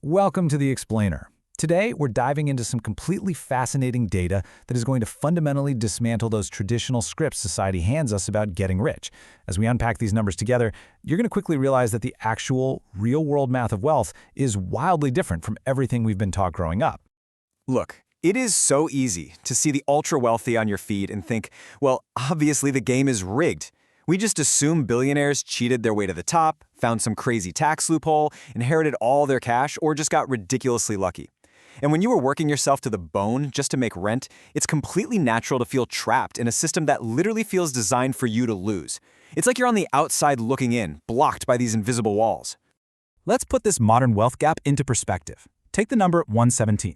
Welcome to The Explainer. Today, we're diving into some completely fascinating data that is going to fundamentally dismantle those traditional scripts society hands us about getting rich. As we unpack these numbers together, you're going to quickly realize that the actual, real-world math of wealth is wildly different from everything we've been taught growing up. Look, it is so easy to see the ultra-wealthy on your feed and think, well, obviously the game is rigged. We just assume billionaires cheated their way to the top, found some crazy tax loophole, inherited all their cash, or just got ridiculously lucky. And when you are working yourself to the bone just to make rent, it's completely natural to feel trapped in a system that literally feels designed for you to lose. It's like you're on the outside looking in, blocked by these invisible walls. Let's put this modern wealth gap into perspective. Take the number 117.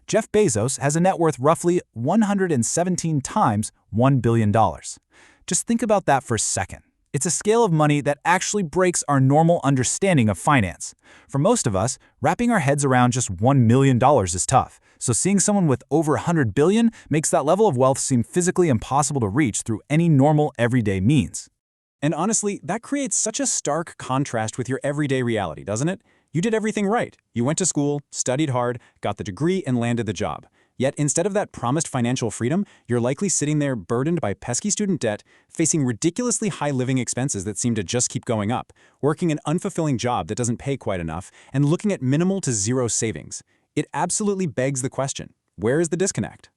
Jeff Bezos has a net worth roughly 117 times $1 billion. Just think about that for a second. It's a scale of money that actually breaks our normal understanding of finance. For most of us, wrapping our heads around just $1 million is tough, so seeing someone with over $100 billion makes that level of wealth seem physically impossible to reach through any normal, everyday means. And honestly, that creates such a stark contrast with your everyday reality, doesn't it? You did everything right. You went to school, studied hard, got the degree, and landed the job. Yet instead of that promised financial freedom, you're likely sitting there burdened by pesky student debt, facing ridiculously high living expenses that seem to just keep going up, working an unfulfilling job that doesn't pay quite enough, and looking at minimal to zero savings. It absolutely begs the question, where is the disconnect?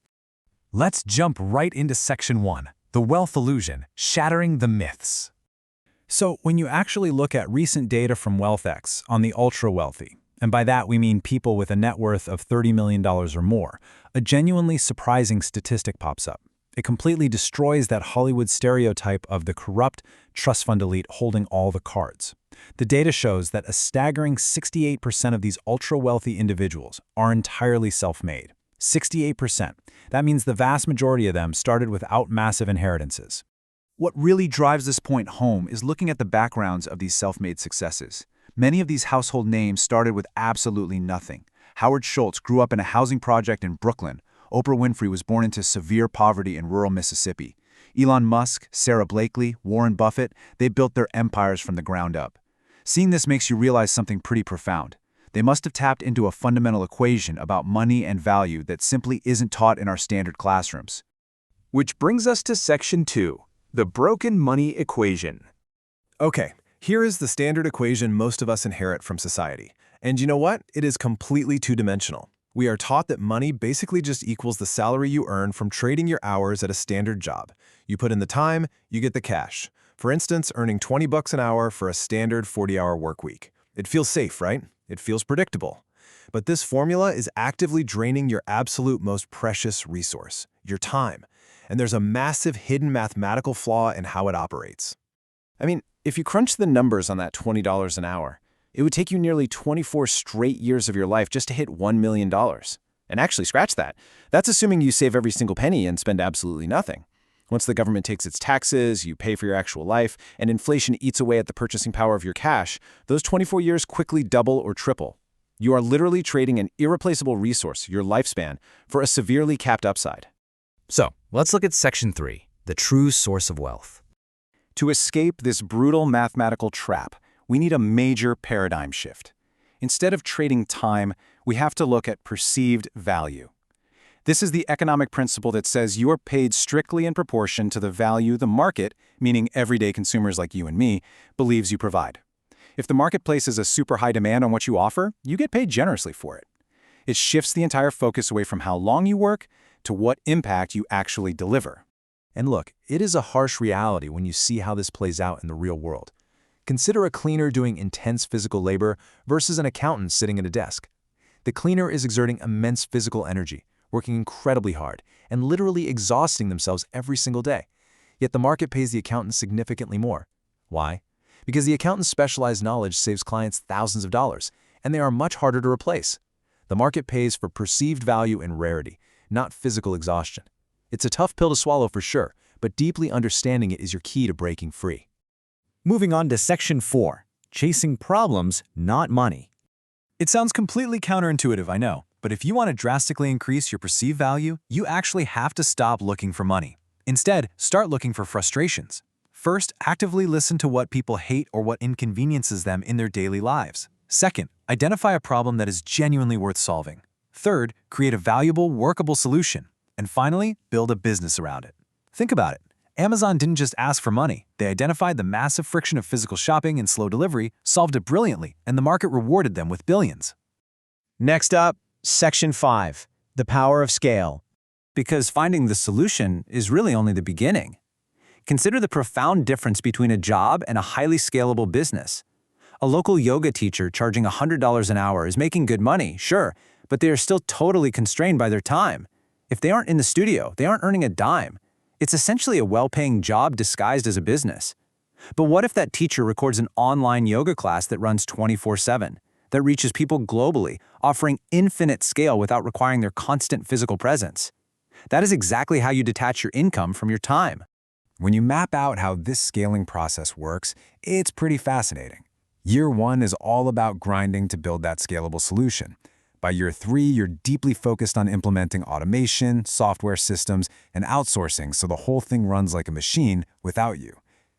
Let's jump right into Section 1, the wealth illusion, shattering the myths. So when you actually look at recent data from WealthX on the ultra-wealthy, and by that we mean people with a net worth of $30 million or more, a genuinely surprising statistic pops up. It completely destroys that Hollywood stereotype of the corrupt trust fund elite holding all the cards. The data shows that a staggering 68% of these ultra-wealthy individuals are entirely self-made. 68%. That means the vast majority of them started without massive inheritances. What really drives this point home is looking at the backgrounds of these self-made successes. Many of these household names started with absolutely nothing. Howard Schultz grew up in a housing project in Brooklyn. Oprah Winfrey was born into severe poverty in rural Mississippi. Elon Musk, Sarah Blakely, Warren Buffett, they built their empires from the ground up. Seeing this makes you realize something pretty profound. They must have tapped into a fundamental equation about money and value that simply isn't taught in our standard classrooms. Which brings us to Section 2, the broken money equation. Okay, here is the standard equation most of us inherit from society. And you know what? It is completely two-dimensional. We are taught that money basically just equals the salary you earn from trading your hours at a standard job. You put in the time, you get the cash. For instance, earning 20 bucks an hour for a standard 40-hour work week. It feels safe, right? It feels predictable. But this formula is actively draining your absolute most precious resource, your time. And there's a massive hidden mathematical flaw in how it operates. I mean, if you crunch the numbers on that $20 an hour, it would take you nearly 24 straight years of your life just to hit $1 million. And actually, scratch that. That's assuming you save every single penny and spend absolutely nothing. Once the government takes its taxes, you pay for your actual life, and inflation eats away at the purchasing power of your cash, those 24 years quickly double or triple. You are literally trading an irreplaceable resource, your lifespan, for a severely capped upside. So, let's look at Section 3, the true source of wealth. To escape this brutal mathematical trap, we need a major paradigm shift. Instead of trading time, we have to look at perceived value. This is the economic principle that says you are paid strictly in proportion to the value the market, meaning everyday consumers like you and me, believes you provide. If the market places a super high demand on what you offer, you get paid generously for it. It shifts the entire focus away from how long you work to what impact you actually deliver. And look, it is a harsh reality when you see how this plays out in the real world. Consider a cleaner doing intense physical labor versus an accountant sitting at a desk. The cleaner is exerting immense physical energy, working incredibly hard, and literally exhausting themselves every single day. Yet the market pays the accountant significantly more. Why? Because the accountant's specialized knowledge saves clients thousands of dollars, and they are much harder to replace. The market pays for perceived value and rarity, not physical exhaustion. It's a tough pill to swallow for sure, but deeply understanding it is your key to breaking free. Moving on to Section 4, chasing problems, not money. It sounds completely counterintuitive, I know, but if you want to drastically increase your perceived value, you actually have to stop looking for money. Instead, start looking for frustrations. First, actively listen to what people hate or what inconveniences them in their daily lives. Second, Identify a problem that is genuinely worth solving. Third, create a valuable, workable solution. And finally, build a business around it. Think about it. Amazon didn't just ask for money. They identified the massive friction of physical shopping and slow delivery, solved it brilliantly, and the market rewarded them with billions. Next up, Section 5, the power of scale. Because finding the solution is really only the beginning. Consider the profound difference between a job and a highly scalable business. A local yoga teacher charging $100 an hour is making good money, sure, but they are still totally constrained by their time. If they aren't in the studio, they aren't earning a dime. It's essentially a well-paying job disguised as a business. But what if that teacher records an online yoga class that runs 24/7, that reaches people globally, offering infinite scale without requiring their constant physical presence? That is exactly how you detach your income from your time. When you map out how this scaling process works, it's pretty fascinating. Year 1 is all about grinding to build that scalable solution. By year 3, you're deeply focused on implementing automation, software systems, and outsourcing so the whole thing runs like a machine without you.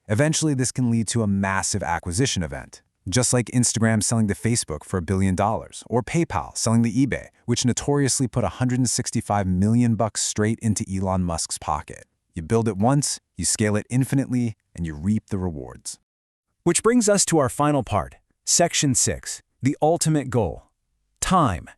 Eventually, this can lead to a massive acquisition event, just like Instagram selling to Facebook for $1 billion, or PayPal selling to eBay, which notoriously put $165 million straight into Elon Musk's pocket. You build it once, you scale it infinitely, and you reap the rewards. Which brings us to our final part, Section 6, the ultimate goal. Time.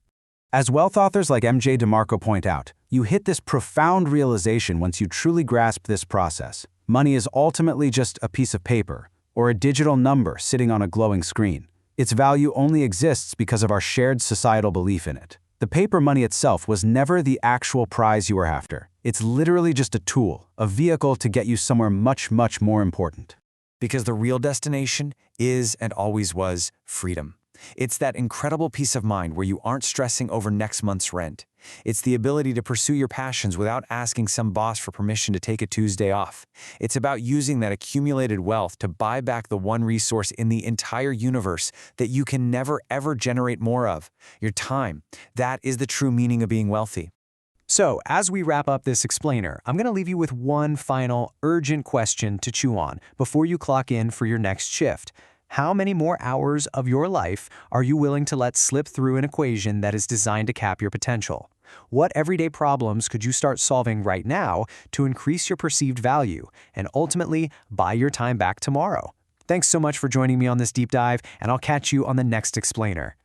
As wealth authors like MJ DeMarco point out, you hit this profound realization once you truly grasp this process. Money is ultimately just a piece of paper, or a digital number sitting on a glowing screen. Its value only exists because of our shared societal belief in it. The paper money itself was never the actual prize you were after. It's literally just a tool, a vehicle to get you somewhere much, much more important. Because the real destination is and always was freedom. It's that incredible peace of mind where you aren't stressing over next month's rent. It's the ability to pursue your passions without asking some boss for permission to take a Tuesday off. It's about using that accumulated wealth to buy back the one resource in the entire universe that you can never ever generate more of, your time. That is the true meaning of being wealthy. So, as we wrap up this explainer, I'm going to leave you with one final, urgent question to chew on before you clock in for your next shift. How many more hours of your life are you willing to let slip through an equation that is designed to cap your potential? What everyday problems could you start solving right now to increase your perceived value and ultimately buy your time back tomorrow? Thanks so much for joining me on this deep dive, and I'll catch you on the next explainer.